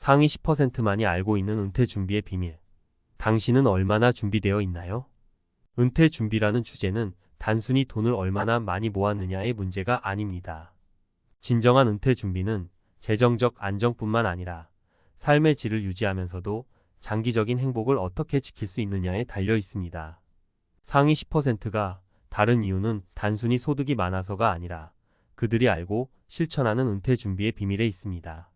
상위 10%만이 알고 있는 은퇴 준비의 비밀. 당신은 얼마나 준비되어 있나요? 은퇴 준비라는 주제는 단순히 돈을 얼마나 많이 모았느냐의 문제가 아닙니다. 진정한 은퇴 준비는 재정적 안정뿐만 아니라 삶의 질을 유지하면서도 장기적인 행복을 어떻게 지킬 수 있느냐에 달려 있습니다. 상위 10%가 다른 이유는 단순히 소득이 많아서가 아니라 그들이 알고 실천하는 은퇴 준비의 비밀에 있습니다.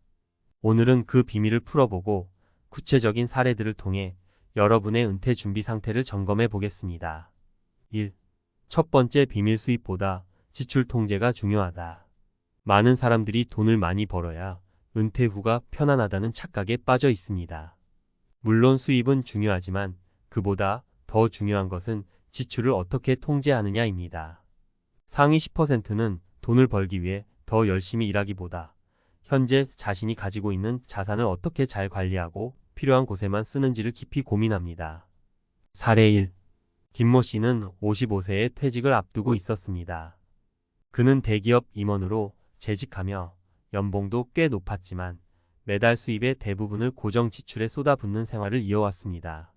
오늘은 그 비밀을 풀어보고 구체적인 사례들을 통해 여러분의 은퇴 준비 상태를 점검해 보겠습니다. 1. 첫 번째, 비밀. 수입보다 지출 통제가 중요하다. 많은 사람들이 돈을 많이 벌어야 은퇴 후가 편안하다는 착각에 빠져 있습니다. 물론 수입은 중요하지만 그보다 더 중요한 것은 지출을 어떻게 통제하느냐입니다. 상위 10%는 돈을 벌기 위해 더 열심히 일하기보다 현재 자신이 가지고 있는 자산을 어떻게 잘 관리하고 필요한 곳에만 쓰는지를 깊이 고민합니다. 사례 1. 김모 씨는 55세에 퇴직을 앞두고 있었습니다. 그는 대기업 임원으로 재직하며 연봉도 꽤 높았지만 매달 수입의 대부분을 고정 지출에 쏟아붓는 생활을 이어왔습니다.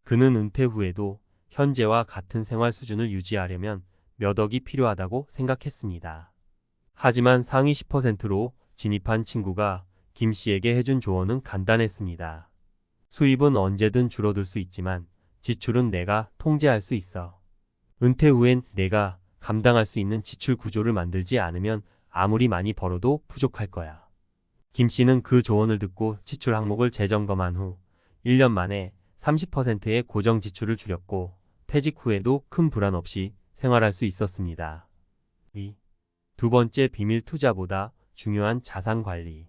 그는 은퇴 후에도 현재와 같은 생활 수준을 유지하려면 몇 억이 필요하다고 생각했습니다. 하지만 상위 10%로 진입한 친구가 김 씨에게 해준 조언은 간단했습니다. 수입은 언제든 줄어들 수 있지만 지출은 내가 통제할 수 있어. 은퇴 후엔 내가 감당할 수 있는 지출 구조를 만들지 않으면 아무리 많이 벌어도 부족할 거야. 김 씨는 그 조언을 듣고 지출 항목을 재점검한 후 1년 만에 30%의 고정 지출을 줄였고 퇴직 후에도 큰 불안 없이 생활할 수 있었습니다. 2. 두 번째 비밀. 투자보다 중요한 자산 관리.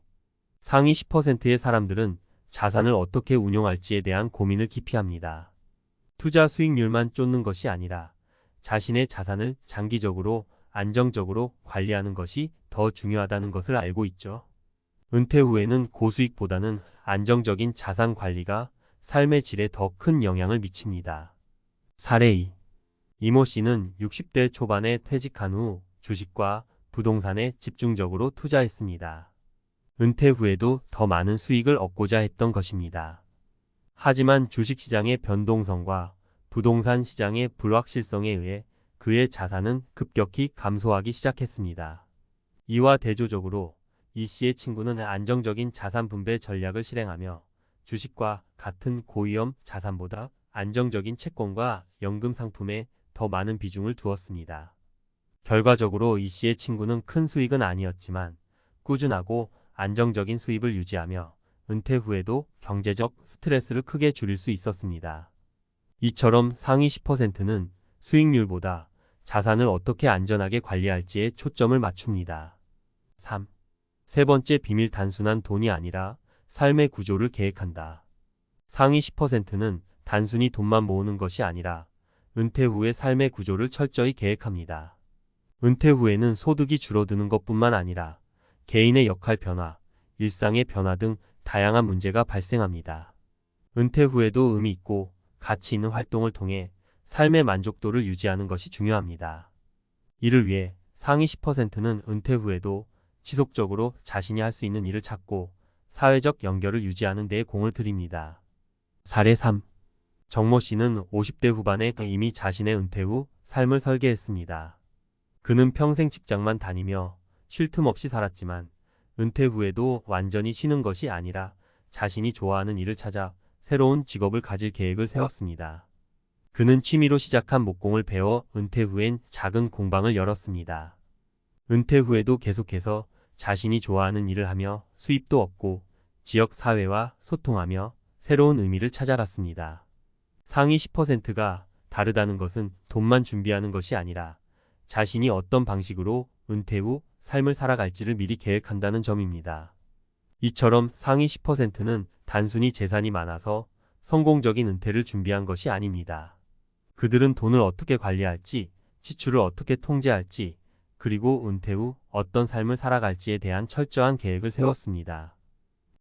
상위 10%의 사람들은 자산을 어떻게 운용할지에 대한 고민을 깊이 합니다. 투자 수익률만 쫓는 것이 아니라 자신의 자산을 장기적으로 안정적으로 관리하는 것이 더 중요하다는 것을 알고 있죠. 은퇴 후에는 고수익보다는 안정적인 자산 관리가 삶의 질에 더 큰 영향을 미칩니다. 사례 2. 이모 씨는 60대 초반에 퇴직한 후 주식과 부동산에 집중적으로 투자했습니다. 은퇴 후에도 더 많은 수익을 얻고자 했던 것입니다. 하지만 주식시장의 변동성과 부동산 시장의 불확실성에 의해 그의 자산은 급격히 감소하기 시작했습니다. 이와 대조적으로 이 씨의 친구는 안정적인 자산 분배 전략을 실행하며 주식과 같은 고위험 자산보다 안정적인 채권과 연금 상품에 더 많은 비중을 두었습니다. 결과적으로 이 씨의 친구는 큰 수익은 아니었지만 꾸준하고 안정적인 수입을 유지하며 은퇴 후에도 경제적 스트레스를 크게 줄일 수 있었습니다. 이처럼 상위 10%는 수익률보다 자산을 어떻게 안전하게 관리할지에 초점을 맞춥니다. 3. 세 번째 비밀. 단순한 돈이 아니라 삶의 구조를 계획한다. 상위 10%는 단순히 돈만 모으는 것이 아니라 은퇴 후의 삶의 구조를 철저히 계획합니다. 은퇴 후에는 소득이 줄어드는 것뿐만 아니라 개인의 역할 변화, 일상의 변화 등 다양한 문제가 발생합니다. 은퇴 후에도 의미 있고 가치 있는 활동을 통해 삶의 만족도를 유지하는 것이 중요합니다. 이를 위해 상위 10%는 은퇴 후에도 지속적으로 자신이 할 수 있는 일을 찾고 사회적 연결을 유지하는 데 공을 들입니다. 사례 3. 정모 씨는 50대 후반에 이미 자신의 은퇴 후 삶을 설계했습니다. 그는 평생 직장만 다니며 쉴 틈 없이 살았지만 은퇴 후에도 완전히 쉬는 것이 아니라 자신이 좋아하는 일을 찾아 새로운 직업을 가질 계획을 세웠습니다. 그는 취미로 시작한 목공을 배워 은퇴 후엔 작은 공방을 열었습니다. 은퇴 후에도 계속해서 자신이 좋아하는 일을 하며 수입도 얻고 지역 사회와 소통하며 새로운 의미를 찾아갔습니다. 상위 10%가 다르다는 것은 돈만 준비하는 것이 아니라 자신이 어떤 방식으로 은퇴 후 삶을 살아갈지를 미리 계획한다는 점입니다. 이처럼 상위 10%는 단순히 재산이 많아서 성공적인 은퇴를 준비한 것이 아닙니다. 그들은 돈을 어떻게 관리할지, 지출을 어떻게 통제할지, 그리고 은퇴 후 어떤 삶을 살아갈지에 대한 철저한 계획을 세웠습니다.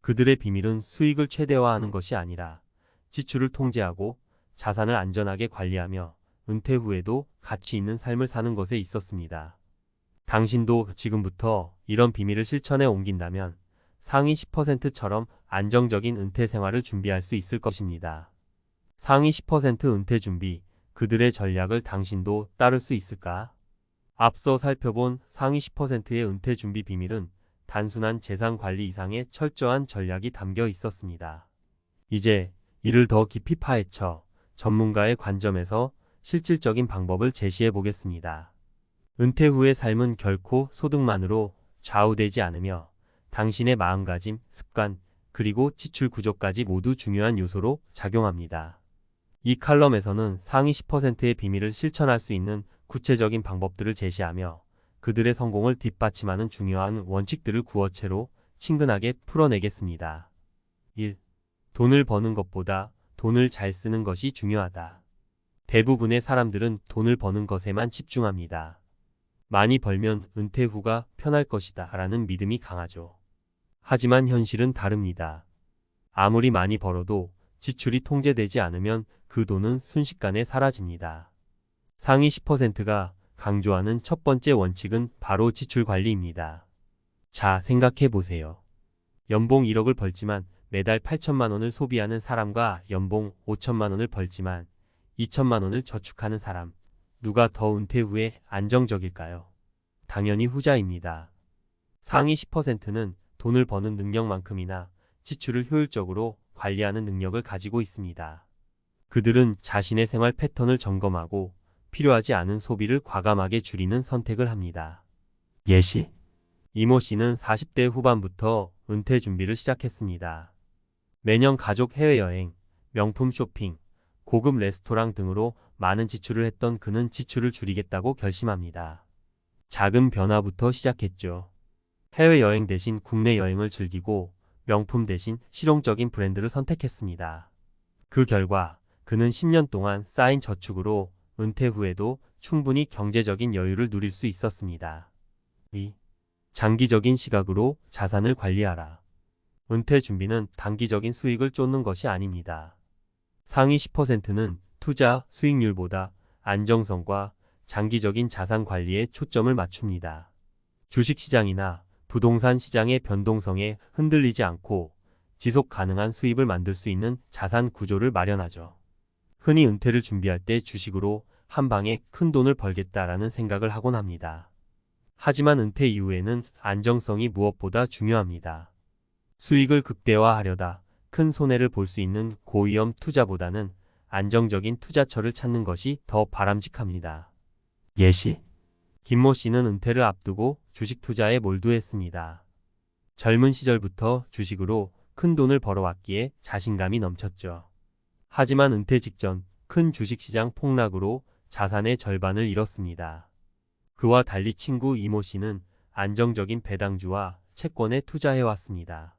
그들의 비밀은 수익을 최대화하는 것이 아니라 지출을 통제하고 자산을 안전하게 관리하며 은퇴 후에도 가치 있는 삶을 사는 것에 있었습니다. 당신도 지금부터 이런 비밀을 실천해 옮긴다면 상위 10%처럼 안정적인 은퇴 생활을 준비할 수 있을 것입니다. 상위 10% 은퇴 준비, 그들의 전략을 당신도 따를 수 있을까? 앞서 살펴본 상위 10%의 은퇴 준비 비밀은 단순한 재산 관리 이상의 철저한 전략이 담겨 있었습니다. 이제 이를 더 깊이 파헤쳐 전문가의 관점에서 실질적인 방법을 제시해 보겠습니다. 은퇴 후의 삶은 결코 소득만으로 좌우되지 않으며 당신의 마음가짐, 습관, 그리고 지출 구조까지 모두 중요한 요소로 작용합니다. 이 칼럼에서는 상위 10%의 비밀을 실천할 수 있는 구체적인 방법들을 제시하며 그들의 성공을 뒷받침하는 중요한 원칙들을 구어체로 친근하게 풀어내겠습니다. 1. 돈을 버는 것보다 돈을 잘 쓰는 것이 중요하다. 대부분의 사람들은 돈을 버는 것에만 집중합니다. 많이 벌면 은퇴 후가 편할 것이다 라는 믿음이 강하죠. 하지만 현실은 다릅니다. 아무리 많이 벌어도 지출이 통제되지 않으면 그 돈은 순식간에 사라집니다. 상위 10%가 강조하는 첫 번째 원칙은 바로 지출 관리입니다. 자, 생각해 보세요. 연봉 1억을 벌지만 매달 8천만 원을 소비하는 사람과 연봉 5천만 원을 벌지만 2천만 원을 저축하는 사람, 누가 더 은퇴 후에 안정적일까요? 당연히 후자입니다. 상위 10%는 돈을 버는 능력만큼이나 지출을 효율적으로 관리하는 능력을 가지고 있습니다. 그들은 자신의 생활 패턴을 점검하고 필요하지 않은 소비를 과감하게 줄이는 선택을 합니다. 예시. 이모 씨는 40대 후반부터 은퇴 준비를 시작했습니다. 매년 가족 해외여행, 명품 쇼핑, 고급 레스토랑 등으로 많은 지출을 했던 그는 지출을 줄이겠다고 결심합니다. 작은 변화부터 시작했죠. 해외여행 대신 국내 여행을 즐기고 명품 대신 실용적인 브랜드를 선택했습니다. 그 결과 그는 10년 동안 쌓인 저축으로 은퇴 후에도 충분히 경제적인 여유를 누릴 수 있었습니다. 2. 장기적인 시각으로 자산을 관리하라. 은퇴 준비는 단기적인 수익을 쫓는 것이 아닙니다. 상위 10%는 투자 수익률보다 안정성과 장기적인 자산 관리에 초점을 맞춥니다. 주식시장이나 부동산 시장의 변동성에 흔들리지 않고 지속 가능한 수입을 만들 수 있는 자산 구조를 마련하죠. 흔히 은퇴를 준비할 때 주식으로 한 방에 큰 돈을 벌겠다라는 생각을 하곤 합니다. 하지만 은퇴 이후에는 안정성이 무엇보다 중요합니다. 수익을 극대화하려다 큰 손해를 볼 수 있는 고위험 투자보다는 안정적인 투자처를 찾는 것이 더 바람직합니다. 예시. 김모 씨는 은퇴를 앞두고 주식 투자에 몰두했습니다. 젊은 시절부터 주식으로 큰 돈을 벌어왔기에 자신감이 넘쳤죠. 하지만 은퇴 직전 큰 주식시장 폭락으로 자산의 절반을 잃었습니다. 그와 달리 친구 이모 씨는 안정적인 배당주와 채권에 투자해왔습니다.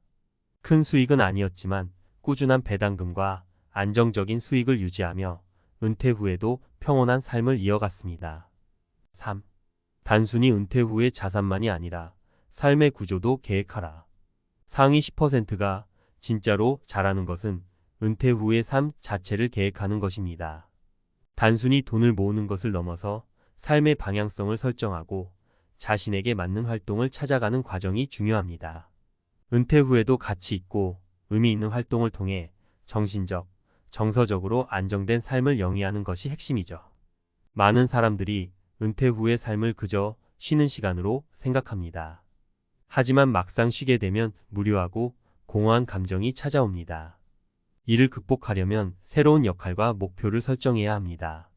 큰 수익은 아니었지만 꾸준한 배당금과 안정적인 수익을 유지하며 은퇴 후에도 평온한 삶을 이어갔습니다. 3. 단순히 은퇴 후의 자산만이 아니라 삶의 구조도 계획하라. 상위 10%가 진짜로 잘하는 것은 은퇴 후의 삶 자체를 계획하는 것입니다. 단순히 돈을 모으는 것을 넘어서 삶의 방향성을 설정하고 자신에게 맞는 활동을 찾아가는 과정이 중요합니다. 은퇴 후에도 가치 있고 의미 있는 활동을 통해 정신적, 정서적으로 안정된 삶을 영위하는 것이 핵심이죠. 많은 사람들이 은퇴 후의 삶을 그저 쉬는 시간으로 생각합니다. 하지만 막상 쉬게 되면 무료하고 공허한 감정이 찾아옵니다. 이를 극복하려면 새로운 역할과 목표를 설정해야 합니다.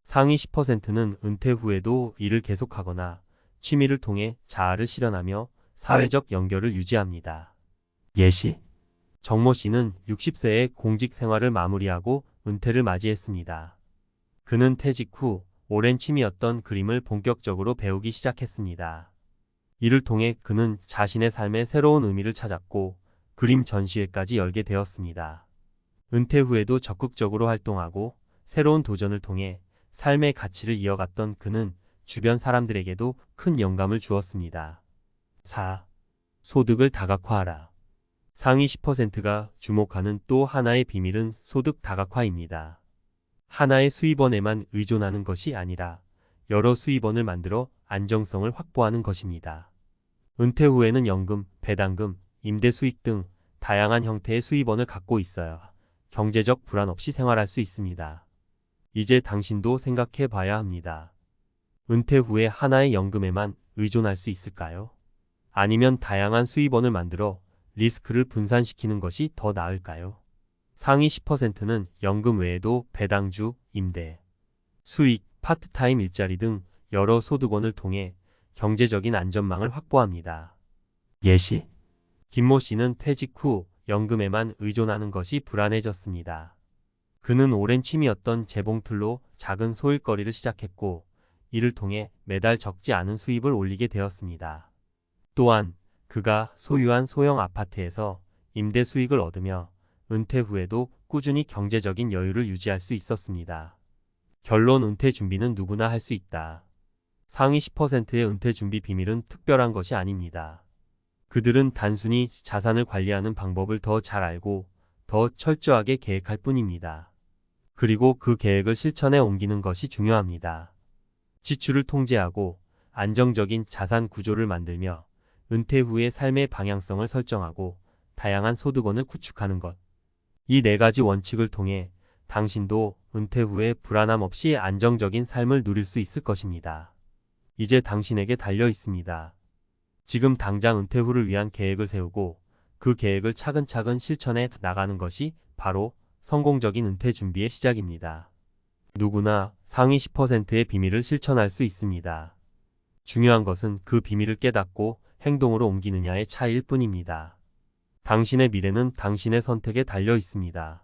상위 10%는 은퇴 후에도 일을 계속하거나 취미를 통해 자아를 실현하며 사회적 연결을 유지합니다. 예시. 정모 씨는 60세에 공직 생활을 마무리하고 은퇴를 맞이했습니다. 그는 퇴직 후 오랜 취미였던 그림을 본격적으로 배우기 시작했습니다. 이를 통해 그는 자신의 삶에 새로운 의미를 찾았고 그림 전시회까지 열게 되었습니다. 은퇴 후에도 적극적으로 활동하고 새로운 도전을 통해 삶의 가치를 이어갔던 그는 주변 사람들에게도 큰 영감을 주었습니다. 4. 소득을 다각화하라. 상위 10%가 주목하는 또 하나의 비밀은 소득 다각화입니다. 하나의 수입원에만 의존하는 것이 아니라 여러 수입원을 만들어 안정성을 확보하는 것입니다. 은퇴 후에는 연금, 배당금, 임대 수익 등 다양한 형태의 수입원을 갖고 있어야 경제적 불안 없이 생활할 수 있습니다. 이제 당신도 생각해 봐야 합니다. 은퇴 후에 하나의 연금에만 의존할 수 있을까요? 아니면 다양한 수입원을 만들어 리스크를 분산시키는 것이 더 나을까요? 상위 10%는 연금 외에도 배당주, 임대, 수익, 파트타임 일자리 등 여러 소득원을 통해 경제적인 안전망을 확보합니다. 예시: 김모 씨는 퇴직 후 연금에만 의존하는 것이 불안해졌습니다. 그는 오랜 취미였던 재봉틀로 작은 소일거리를 시작했고 이를 통해 매달 적지 않은 수입을 올리게 되었습니다. 또한 그가 소유한 소형 아파트에서 임대 수익을 얻으며 은퇴 후에도 꾸준히 경제적인 여유를 유지할 수 있었습니다. 결론: 은퇴 준비는 누구나 할 수 있다. 상위 10%의 은퇴 준비 비밀은 특별한 것이 아닙니다. 그들은 단순히 자산을 관리하는 방법을 더 잘 알고 더 철저하게 계획할 뿐입니다. 그리고 그 계획을 실천에 옮기는 것이 중요합니다. 지출을 통제하고 안정적인 자산 구조를 만들며 은퇴 후의 삶의 방향성을 설정하고 다양한 소득원을 구축하는 것. 이 네 가지 원칙을 통해 당신도 은퇴 후에 불안함 없이 안정적인 삶을 누릴 수 있을 것입니다. 이제 당신에게 달려 있습니다. 지금 당장 은퇴 후를 위한 계획을 세우고 그 계획을 차근차근 실천해 나가는 것이 바로 성공적인 은퇴 준비의 시작입니다. 누구나 상위 10%의 비밀을 실천할 수 있습니다. 중요한 것은 그 비밀을 깨닫고 행동으로 옮기느냐의 차이일 뿐입니다. 당신의 미래는 당신의 선택에 달려 있습니다.